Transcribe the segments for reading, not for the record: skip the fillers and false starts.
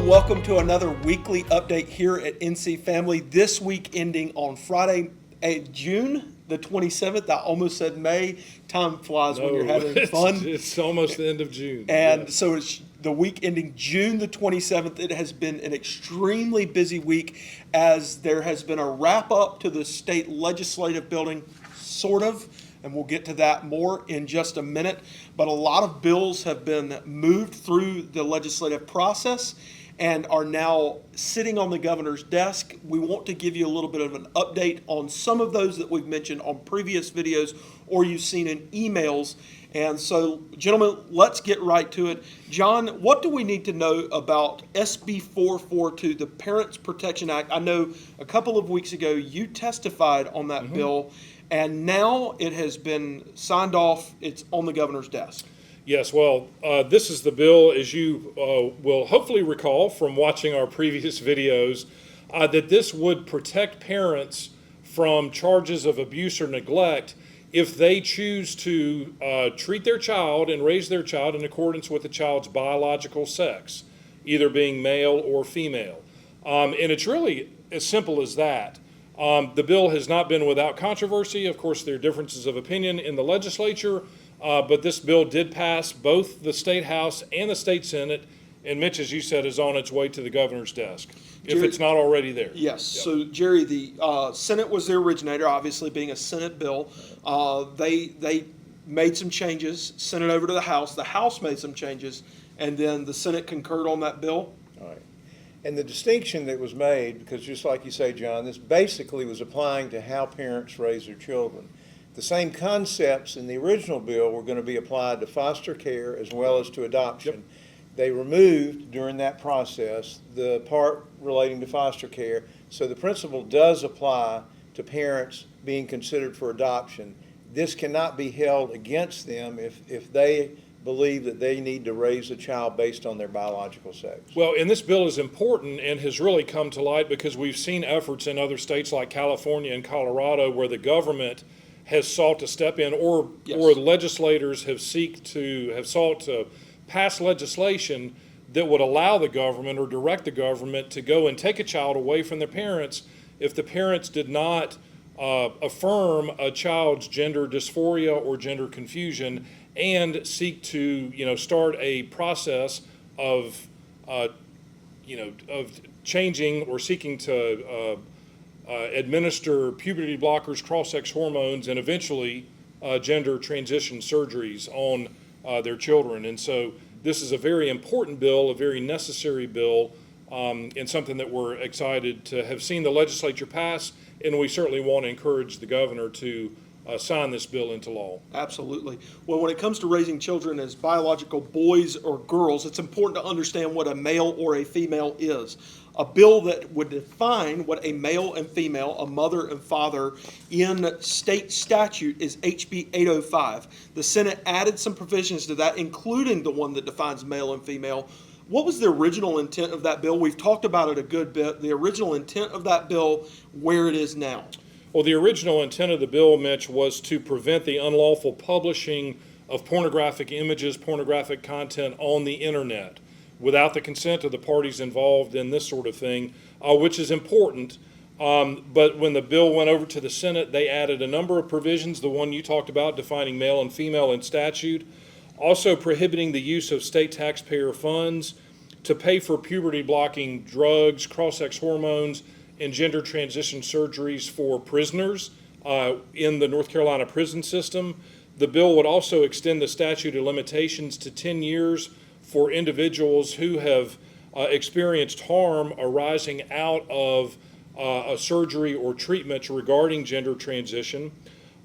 and welcome to another weekly update here at NC Family. This week ending on Friday, June the 27th. I almost said May. Time flies when you're having fun. It's almost the end of June. And yes. so it's the week ending June the 27th. It has been an extremely busy week as there has been a wrap up to the state legislative building, sort of. And we'll get to that more in just a minute. But a lot of bills have been moved through the legislative process and are now sitting on the governor's desk. We want to give you a little bit of an update on some of those that we've mentioned on previous videos or you've seen in emails. And so, gentlemen, let's get right to it. John, what do we need to know about SB 442, the Parents Protection Act? I know a couple of weeks ago you testified on that bill. And now it has been signed off. It's on the governor's desk. Yes, well, this is the bill, as you will hopefully recall from watching our previous videos, that this would protect parents from charges of abuse or neglect if they choose to treat their child and raise their child in accordance with the child's biological sex, either being male or female. And it's really as simple as that. The bill has not been without controversy. Of course, there are differences of opinion in the legislature, but this bill did pass both the State House and the State Senate, and Mitch, as you said, is on its way to the governor's desk, if it's not already there. Yes. Yep. So, Jerry, the Senate was the originator, obviously being a Senate bill. They made some changes, sent it over to the House. The House made some changes, and then the Senate concurred on that bill. All right. And the distinction that was made, because just like you say, John, this basically was applying to how parents raise their children. The same concepts in the original bill were going to be applied to foster care as well as to adoption. Yep. They removed during that process the part relating to foster care, so the principle does apply to parents being considered for adoption. This cannot be held against them if they believe that they need to raise a child based on their biological sex. Well, and this bill is important and has really come to light because we've seen efforts in other states like California and Colorado where the government has sought to step in, or legislators have sought to pass legislation that would allow the government or direct the government to go and take a child away from their parents if the parents did not affirm a child's gender dysphoria or gender confusion and seek to, start a process of changing or seeking to administer puberty blockers, cross-sex hormones, and eventually gender transition surgeries on their children. And so this is a very important bill, a very necessary bill, and something that we're excited to have seen the legislature pass, and we certainly want to encourage the governor to sign this bill into law. Absolutely. Well, when it comes to raising children as biological boys or girls, it's important to understand what a male or a female is. A bill that would define what a male and female, a mother and father, in state statute is HB 805. The Senate added some provisions to that, including the one that defines male and female. What was the original intent of that bill? We've talked about it a good bit. The original intent of that bill, where it is now. Well, the original intent of the bill, Mitch, was to prevent the unlawful publishing of pornographic images, pornographic content on the internet without the consent of the parties involved in this sort of thing, which is important. But when the bill went over to the Senate, they added a number of provisions, the one you talked about, defining male and female in statute, also prohibiting the use of state taxpayer funds to pay for puberty blocking drugs, cross-sex hormones, and gender transition surgeries for prisoners in the North Carolina prison system. The bill would also extend the statute of limitations to 10 years for individuals who have experienced harm arising out of a surgery or treatment regarding gender transition.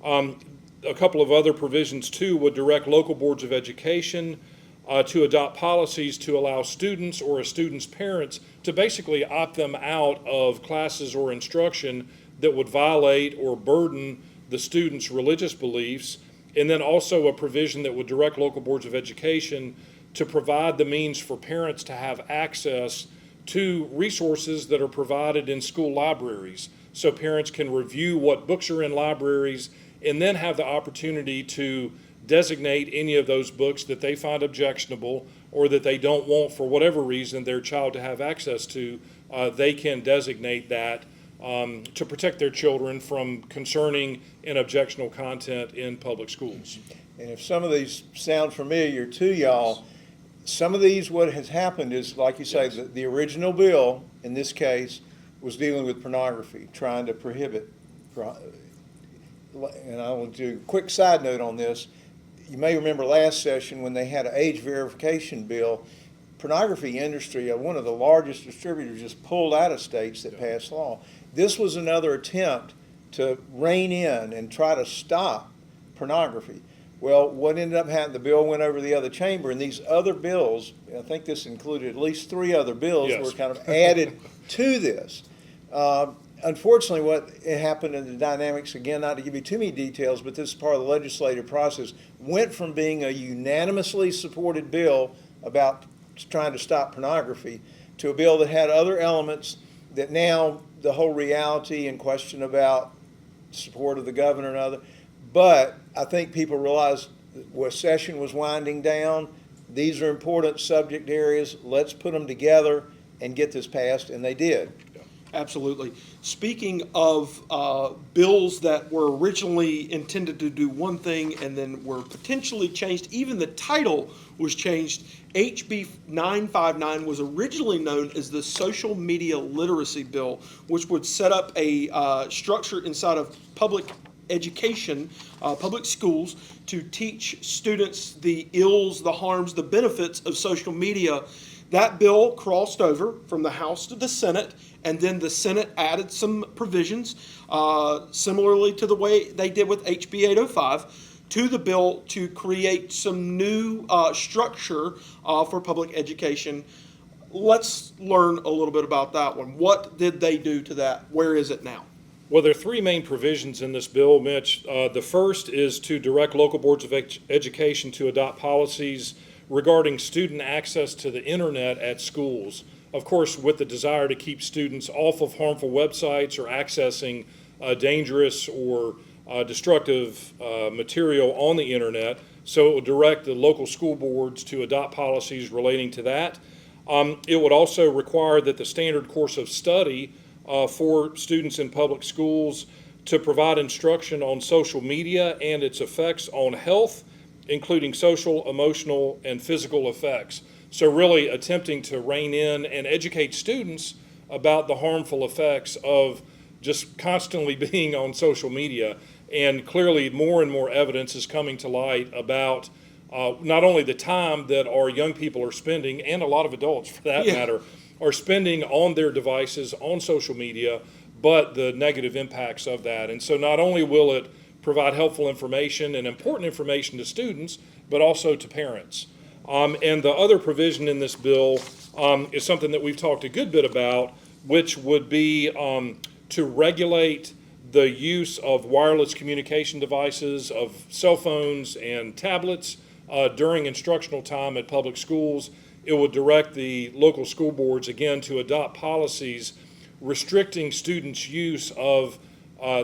A couple of other provisions, too, would direct local boards of education to adopt policies to allow students or a student's parents to basically opt them out of classes or instruction that would violate or burden the student's religious beliefs, and then also a provision that would direct local boards of education to provide the means for parents to have access to resources that are provided in school libraries, so parents can review what books are in libraries and then have the opportunity to designate any of those books that they find objectionable or that they don't want, for whatever reason, their child to have access to. They can designate that to protect their children from concerning and objectionable content in public schools. And if some of these sound familiar to y'all, some of these, what has happened is, like you say, Yes. the original bill, in this case, was dealing with pornography, trying to prohibit. And I will do a quick side note on this. You may remember last session when they had an age verification bill, pornography industry, one of the largest distributors, just pulled out of states that passed law. This was another attempt to rein in and try to stop pornography. Well, what ended up happening, the bill went over the other chamber, and these other bills, I think this included at least 3 other bills, Yes. were kind of added to this. Unfortunately, what happened in the dynamics, again, not to give you too many details, but this is part of the legislative process, went from being a unanimously supported bill about trying to stop pornography to a bill that had other elements that now the whole reality and question about support of the governor and other. But I think people realized the session was winding down. These are important subject areas. Let's put them together and get this passed, and they did. Absolutely. Speaking of bills that were originally intended to do one thing and then were potentially changed, even the title was changed. HB 959 was originally known as the Social Media Literacy Bill, which would set up a structure inside of public education, public schools, to teach students the ills, the harms, the benefits of social media. That bill crossed over from the House to the Senate, and then the Senate added some provisions, similarly to the way they did with HB 805, to the bill to create some new structure for public education. Let's learn a little bit about that one. What did they do to that? Where is it now? Well, there are 3 main provisions in this bill, Mitch. The first is to direct local boards of education to adopt policies regarding student access to the internet at schools. Of course, with the desire to keep students off of harmful websites or accessing dangerous or destructive material on the internet. So it would direct the local school boards to adopt policies relating to that. It would also require that the standard course of study for students in public schools to provide instruction on social media and its effects on health, including social, emotional, and physical effects. So really attempting to rein in and educate students about the harmful effects of just constantly being on social media. And clearly more and more evidence is coming to light about not only the time that our young people are spending, and a lot of adults for that matter, are spending on their devices, on social media, but the negative impacts of that. And so not only will it provide helpful information and important information to students, but also to parents. And the other provision in this bill is something that we've talked a good bit about, which would be to regulate the use of wireless communication devices, of cell phones and tablets during instructional time at public schools. It would direct the local school boards, again, to adopt policies restricting students' use of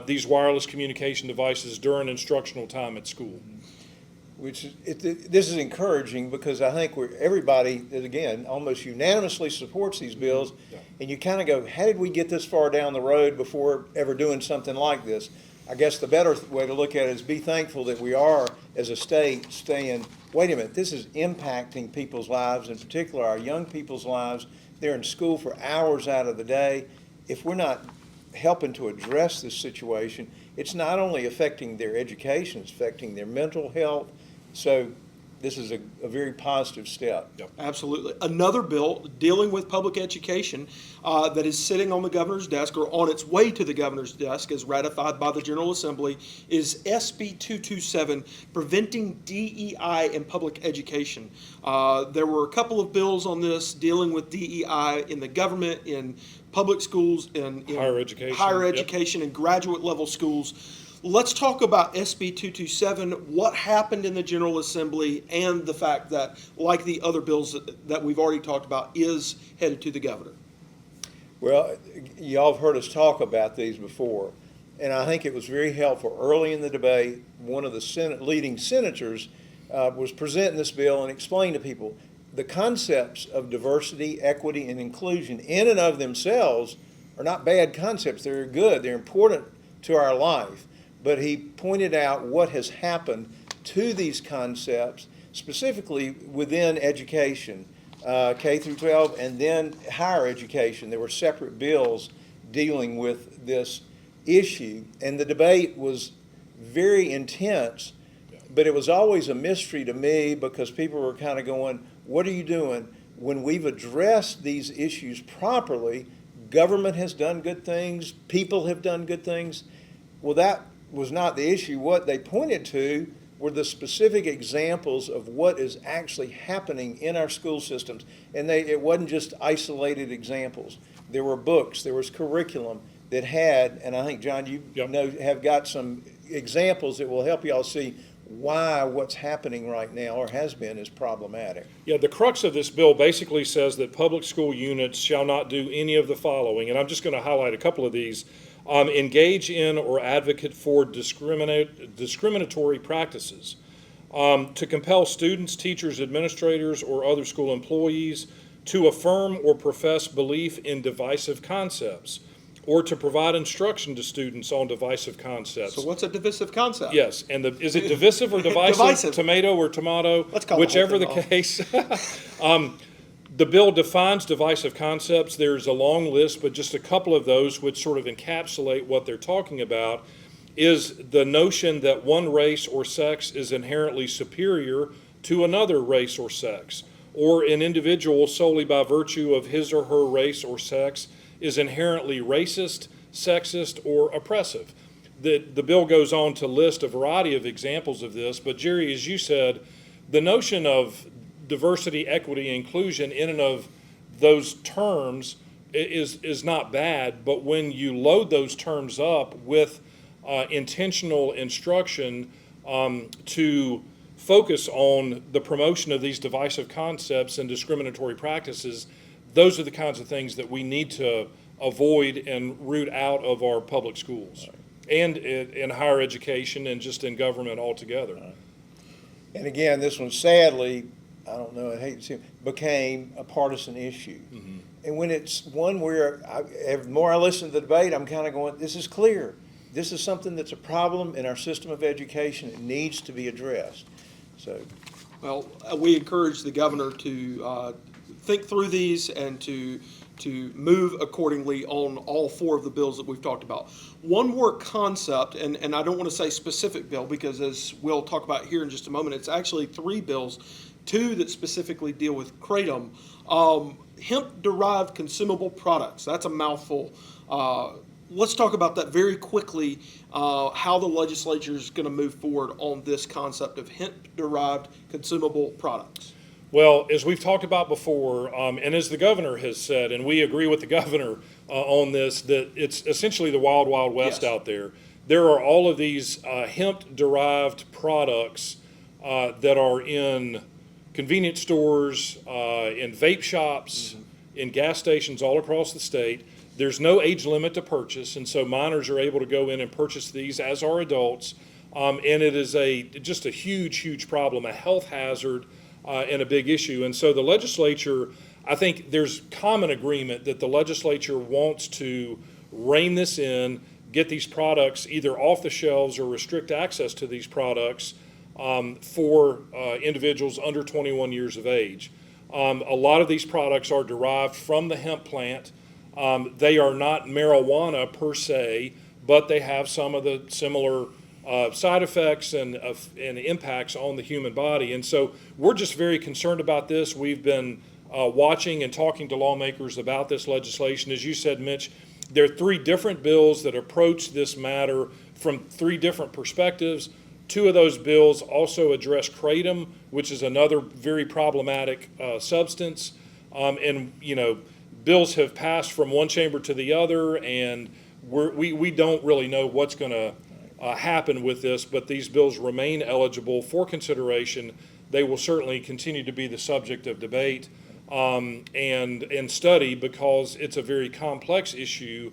these wireless communication devices during instructional time at school. This is encouraging because I think everybody, again, almost unanimously supports these bills, and you kind of go, how did we get this far down the road before ever doing something like this? I guess the better way to look at it is be thankful that we are, as a state, saying, wait a minute, this is impacting people's lives, in particular our young people's lives. They're in school for hours out of the day. If we're not helping to address this situation, it's not only affecting their education, it's affecting their mental health. So this is a very positive step. Yep. Absolutely. Another bill dealing with public education that is sitting on the governor's desk or on its way to the governor's desk as ratified by the General Assembly is SB 227, Preventing DEI in Public Education. There were a couple of bills on this dealing with DEI in the government, in public schools, in higher education and graduate level schools. Let's talk about SB 227, what happened in the General Assembly, and the fact that, like the other bills that we've already talked about, is headed to the governor. Well, y'all have heard us talk about these before. And I think it was very helpful. Early in the debate, one of the leading senators was presenting this bill and explaining to people the concepts of diversity, equity, and inclusion in and of themselves are not bad concepts. They're good. They're important to our life. But he pointed out what has happened to these concepts, specifically within education, K through 12, and then higher education. There were separate bills dealing with this issue, and the debate was very intense, but it was always a mystery to me because people were kind of going, what are you doing? When we've addressed these issues properly, government has done good things, people have done good things. Well, that was not the issue. What they pointed to were the specific examples of what is actually happening in our school systems. And it wasn't just isolated examples. There were books, there was curriculum that had, and I think, John, you have got some examples that will help y'all see why what's happening right now, or has been, is problematic. Yeah, the crux of this bill basically says that public school units shall not do any of the following, and I'm just going to highlight a couple of these. Engage in or advocate for discriminatory practices, to compel students, teachers, administrators, or other school employees to affirm or profess belief in divisive concepts, or to provide instruction to students on divisive concepts. So what's a divisive concept? Yes, and is it divisive or divisive? Divisive. Tomato or tomato? Let's call whichever the the whole thing case. The bill defines divisive concepts. There's a long list, but just a couple of those which sort of encapsulate what they're talking about is the notion that one race or sex is inherently superior to another race or sex, or an individual solely by virtue of his or her race or sex is inherently racist, sexist, or oppressive. The bill goes on to list a variety of examples of this, but Jerry, as you said, the notion of diversity, equity, inclusion in and of those terms is not bad, but when you load those terms up with intentional instruction to focus on the promotion of these divisive concepts and discriminatory practices, those are the kinds of things that we need to avoid and root out of our public schools and in higher education and just in government altogether. And again, this one sadly, I don't know, I hate to see it, became a partisan issue. Mm-hmm. And when it's one where, the more I listen to the debate, I'm kind of going, this is clear. This is something that's a problem in our system of education. It needs to be addressed. So, Well, we encourage the governor to think through these and to move accordingly on all four of the bills that we've talked about. One more concept, and I don't want to say specific bill because as we'll talk about here in just a moment, it's actually three bills, two that specifically deal with Kratom. Hemp-derived consumable products, that's a mouthful. Let's talk about that very quickly, how the legislature is going to move forward on this concept of hemp-derived consumable products. Well, as we've talked about before, and as the governor has said, and we agree with the governor on this, that it's essentially the wild, wild west out there. There are all of these hemp-derived products that are in convenience stores, in vape shops, in gas stations all across the state. There's no age limit to purchase, and so minors are able to go in and purchase these, as are adults. And it is just a huge, huge problem, a health hazard, and a big issue. And so the legislature, I think there's common agreement that the legislature wants to rein this in, get these products either off the shelves or restrict access to these products for individuals under 21 years of age. A lot of these products are derived from the hemp plant. They are not marijuana per se, but they have some of the similar side effects and impacts on the human body. And so we're just very concerned about this. We've been watching and talking to lawmakers about this legislation. As you said, Mitch, there are three different bills that approach this matter from three different perspectives. Two of those bills also address Kratom, which is another very problematic substance. And, you know, bills have passed from one chamber to the other, and we don't really know what's going to happen with this, but these bills remain eligible for consideration. They will certainly continue to be the subject of debate and study because it's a very complex issue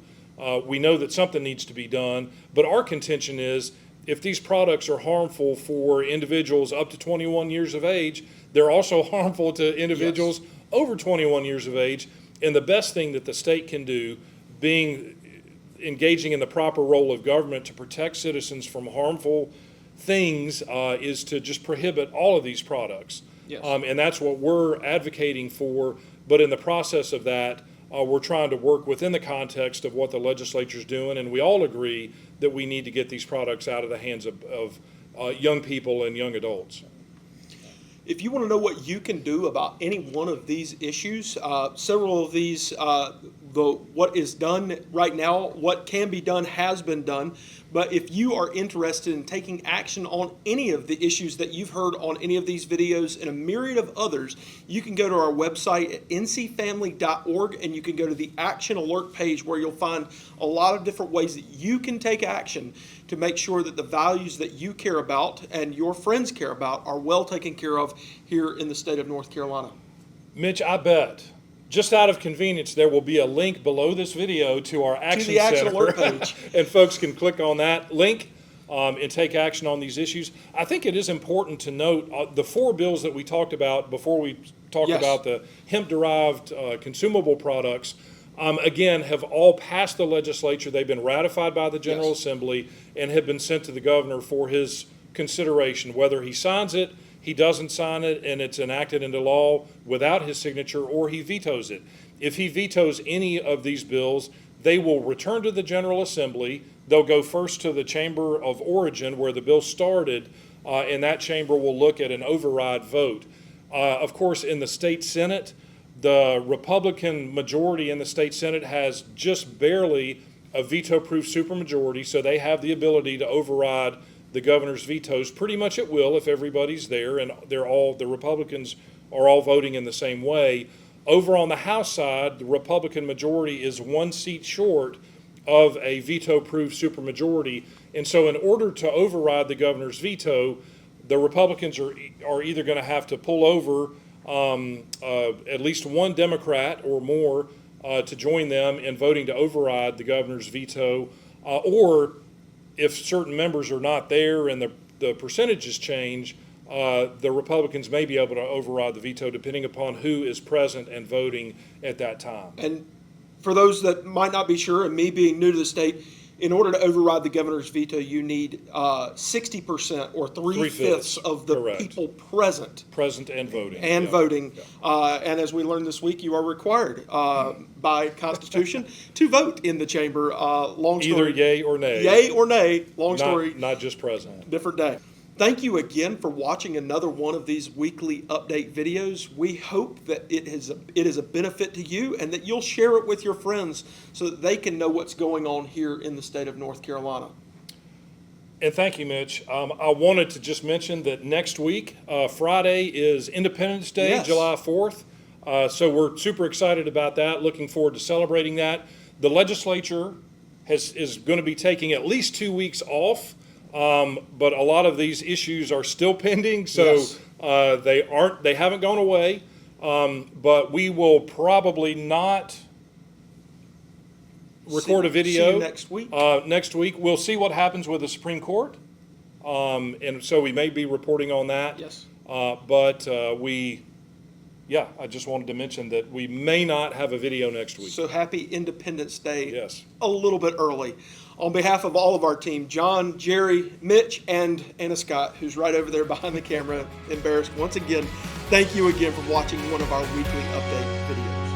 We know that something needs to be done, but our contention is if these products are harmful for individuals up to 21 years of age, they're also harmful to individuals over 21 years of age. And the best thing that the state can do, being engaging in the proper role of government to protect citizens from harmful things, is to just prohibit all of these products. Yes. And that's what we're advocating for. But in the process of that, we're trying to work within the context of what the legislature's doing, and we all agree that we need to get these products out of the hands of young people and young adults. If you want to know what you can do about any one of these issues, several of these, what is done right now, what can be done has been done. But if you are interested in taking action on any of the issues that you've heard on any of these videos and a myriad of others, you can go to our website at ncfamily.org and you can go to the Action Alert page where you'll find a lot of different ways that you can take action to make sure that the values that you care about and your friends care about are well taken care of here in the state of North Carolina. Mitch, I bet, just out of convenience, there will be a link below this video to our Action the Action Center. Alert page. And folks can click on that link and take action on these issues. I think it is important to note the 4 bills that we talked about before we talked Yes. about the hemp-derived consumable products, again, have all passed the legislature. They've been ratified by the General Yes. Assembly and have been sent to the governor for his consideration. Whether he signs it, he doesn't sign it, and it's enacted into law without his signature, or he vetoes it. If he vetoes any of these bills, they will return to the General Assembly. They'll go first to the Chamber of Origin where the bill started, and that chamber will look at an override vote. Of course, in the state Senate, the Republican majority in the state Senate has just barely a veto-proof supermajority, so they have the ability to override the governor's vetoes pretty much at will if everybody's there and the Republicans are all voting in the same way. Over on the House side, the Republican majority is 1 seat short of a veto-proof supermajority, and so in order to override the governor's veto, the Republicans are either going to have to pull over at least one Democrat or more to join them in voting to override the governor's veto, or if certain members are not there and the percentages change, the Republicans may be able to override the veto depending upon who is present and voting at that time. And for those that might not be sure, and me being new to the state, in order to override the governor's veto, you need 60% or 3/5 of the Correct. people present Present and voting. and Yeah. voting. And as we learned this week, you are required by Constitution to vote in the chamber. Long story. Either yay or nay. Yay or nay. Long story. Not just present. Different day. Thank you again for watching another one of these weekly update videos. We hope that it is a benefit to you and that you'll share it with your friends so that they can know what's going on here in the state of North Carolina. And thank you, Mitch. I wanted to just mention that next week, Friday, is Independence Day, Yes. July 4th. So we're super excited about that, looking forward to celebrating that. The legislature is going to be taking at least 2 weeks off. But a lot of these issues are still pending, so Yes. they haven't gone away. But we will probably not record a video. See you next week. Next week, we'll see what happens with the Supreme Court, and so we may be reporting on that. Yes. I just wanted to mention that we may not have a video next week. So happy Independence Day. Yes. A little bit early. On behalf of all of our team, John, Jerry, Mitch, and Anna Scott, who's right over there behind the camera, embarrassed once again, thank you again for watching one of our weekly update videos.